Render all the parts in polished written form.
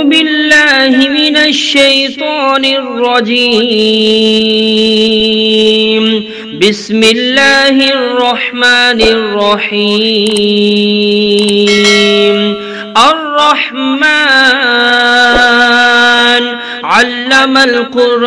بالله من الشيطان الرجيم. بسم الله الرحمن الرحيم. الرحمن علم القرآن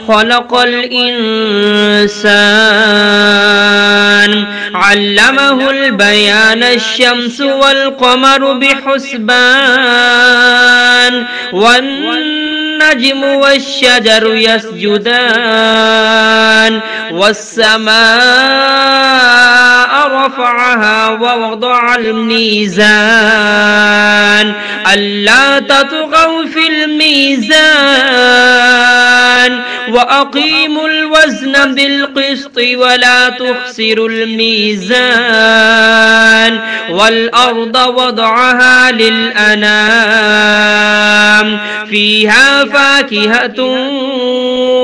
خلق الإنسان علمه البيان الشمس والقمر بحسبان والنجم والشجر يسجدان والسماء رفعها ووضع الميزان ألا تطغوا في الميزان وأقيموا الوزن بالقسط ولا تخسروا الميزان والأرض وضعها للأنام فيها فاكهة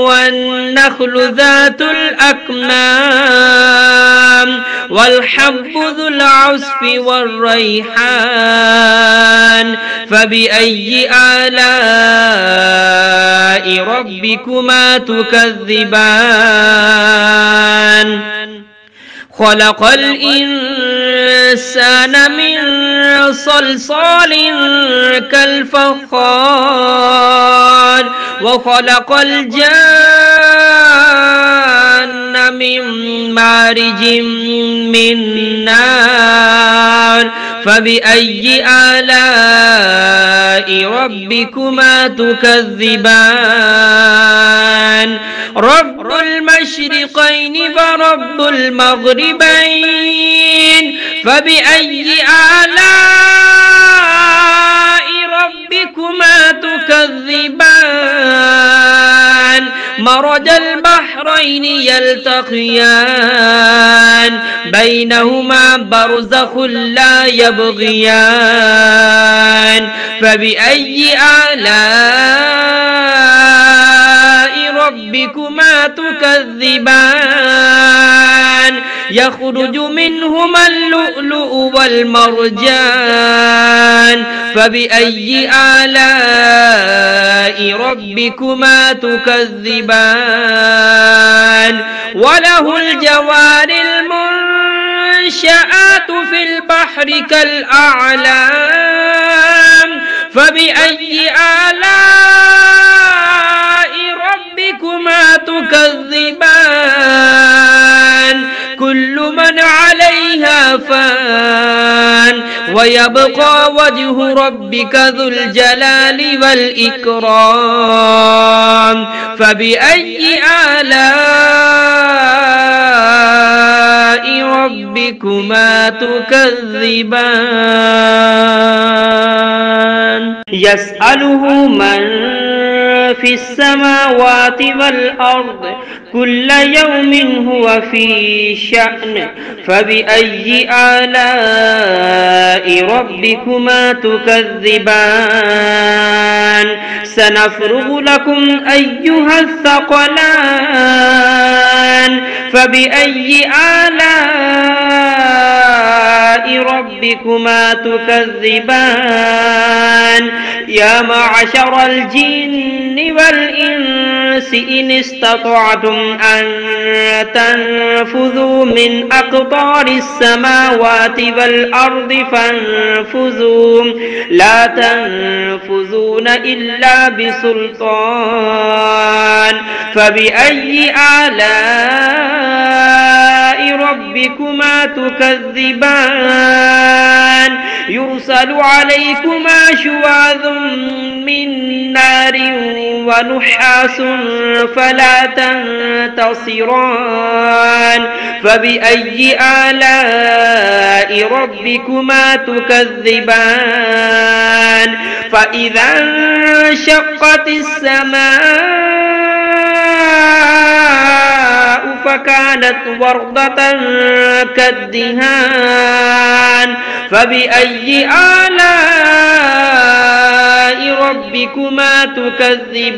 والنخل ذات الأكمام والحب ذو العصف والريحان فبأي آلاء ربكما تكذبان خلق الإنسان من صلصال كالفخار وخلق الجان من مارج من نار فبأي آلاء ربكما تكذبان رب المشرقين ورب المغربين فبأي آلاء ربكما تكذبان مرج البحرين يلتقيان بينهما برزخ لا يبغيان فبأي آلاء ربكما تكذبان يخرج منهما اللؤلؤ والمرجان فبأي آلاء ربكما تكذبان وله الجوار المنشآت في البحر كالأعلام فبأي آلاء ربكما تكذبان كل من عليها فان ويبقى وجه ربك ذو الجلال والإكرام فبأي آلاء ربكما تكذبان يسأله من في السماوات والأرض كل يوم هو في شأن فبأي آلاء ربكما تكذبان سنفرغ لكم أيها الثقلان فبأي آلاء ربكما تكذبان يا معشر الجن والإنس إن استطعتم أن تنفذوا من أقطار السماوات والأرض فانفذوا لا تنفذون إلا بسلطان فبأي آلاء ربكما تكذبان يرسل عليكما شواظ من نار ونحاس فلا تنتصران فبأي آلاء ربكما تكذبان فإذا انشقت السماء فكانت وردة كالدهان فبأي آلاء ربكما تكذبان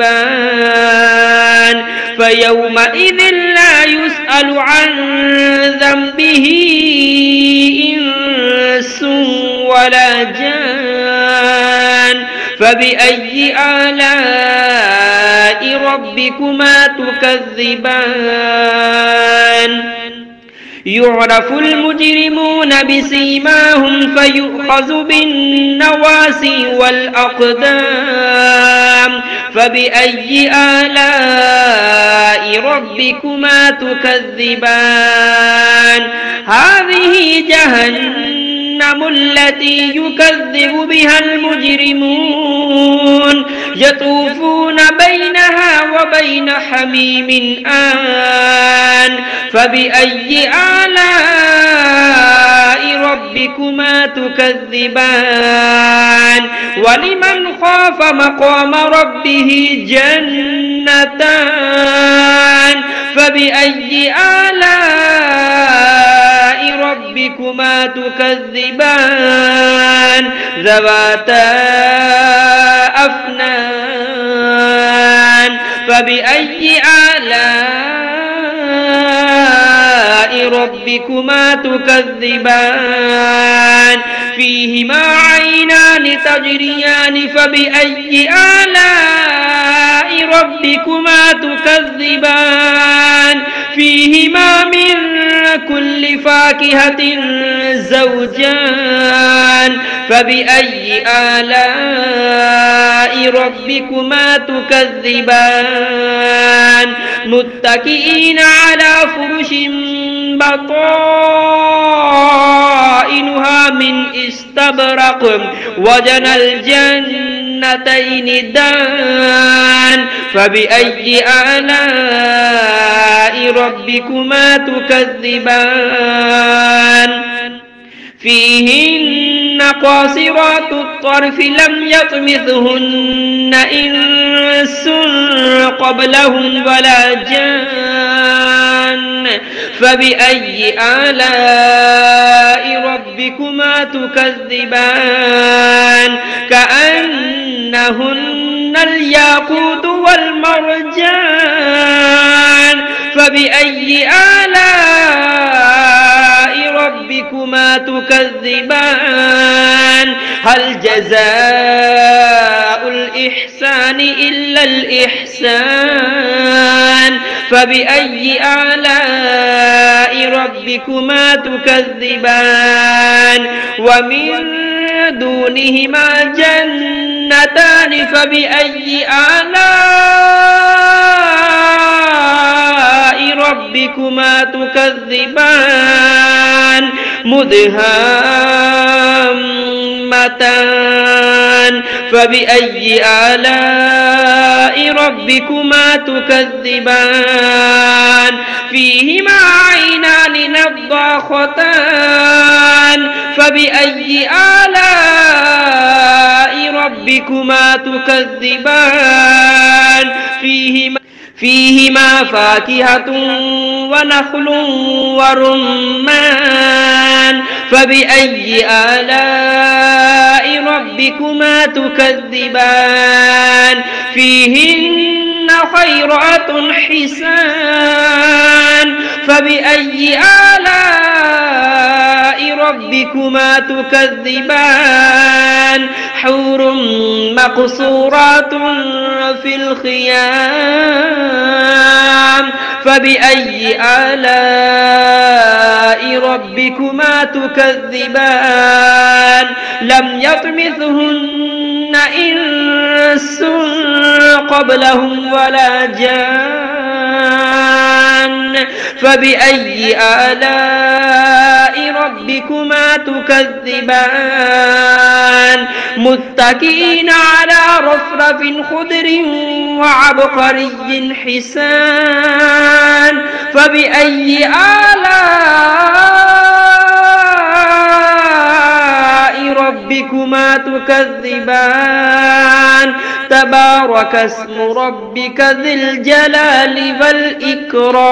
فيومئذ لا يسأل عن ذنبه إنس ولا جان فبأي آلاء ربكما تكذبان يعرف المجرمون بسيماهم فيؤخذ بالنواسي والأقدام فبأي آلاء ربكما تكذبان هذه جهنم التي يكذب بها المجرمون يطوفون بينها وبين حميم آن فبأي آلاء ربكما تكذبان ولمن خاف مقام ربه جنتان فبأي آلاء ربكما تكذبان ذواتا أفنان فبأي آلاء ربكما تكذبان فيهما عينان تجريان فبأي آلاء ربكما تكذبان فيهما من كل فاكهة زوجان فبأي آلاء ربكما تكذبان متكئين على فرش بطائنها من استبرق وجنى الجنتين دان فبأي آلاء ربكما تكذبان فيهن قاصرات الطرف لم يطمثهن إنس قبلهم ولا جان فبأي آلاء ربكما تكذبان كأنهن الياقوت والمرجان فبأي آلاء ربكما تكذبان هل جزاء الإحسان إلا الإحسان فبأي آلاء ربكما تكذبان ومن دونهما جنتان فبأي آلاء ربكما تكذبان مدهامتان فبأي آلاء ربكما تكذبان فيهما عينان نضاختان فبأي آلاء ربكما تكذبان فيهما فاكهة ونخل ورمان فبأي آلاء ربكما تكذبان فيهن خيرات حسان فبأي آلاء ربكما تكذبان حور مقصورات في الخيام فبأي آلاء ربكما تكذبان لم يطمثهن إنس قبلهم ولا جان فبأي آلاء ربكما تكذبان متكئين على رفرف خضر وعبقري حسان فبأي آلاء ربكما تكذبان تبارك اسم ربك ذي الجلال والإكرام